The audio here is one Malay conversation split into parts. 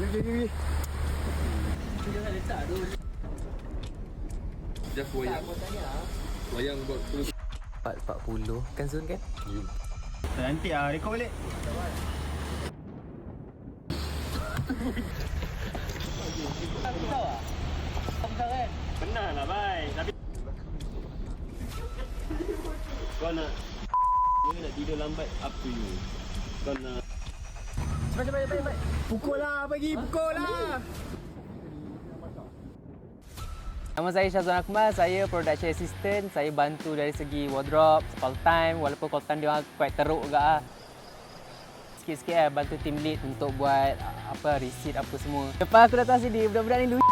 Pergi. Jangan letak tu. Just wayang. Wayang buat 4.40 kan Zul kan? Nanti rekod balik. Pernah lah bye. Tapi kau nak tidur lambat, up to you. Kau nak Cepat. Pukul lah. Nama saya Syazwan Akmal, saya production assistant. Saya bantu dari segi wardrobe, call time. Walaupun call time dia orang quite teruk juga lah. Sikit-sikit lah bantu team lead untuk buat receipt apa semua. Lepas aku datang sini, budak-budak ni lucu.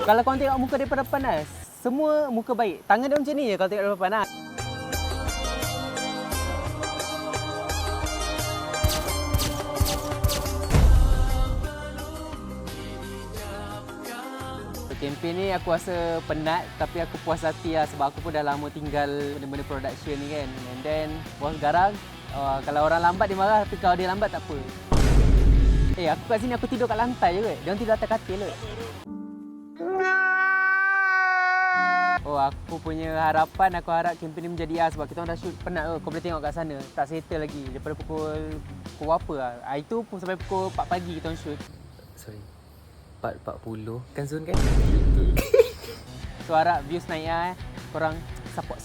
Kalau korang tengok muka daripada depan lah, semua muka baik. Tangan dia macam ni je kalau tengok daripada depan lah. Kempen ni aku rasa penat tapi aku puas hati lah sebab aku pun dah lama tinggal benda-benda production ni kan. And then bos garang, kalau orang lambat dia marah tapi kalau dia lambat tak apa. Aku kat sini aku tidur kat lantai je kot. Dia orang tidur atas katil kot. Aku punya harapan, aku harap kempen ni menjadi sebab kita orang dah shoot penat kot. Kau boleh tengok kat sana, tak settle lagi daripada pukul berapa lah. Itu pun sampai pukul 4 pagi kita orang shoot. Sorry. 4.40 kan Zul kan? So harap views naik lah. Korang support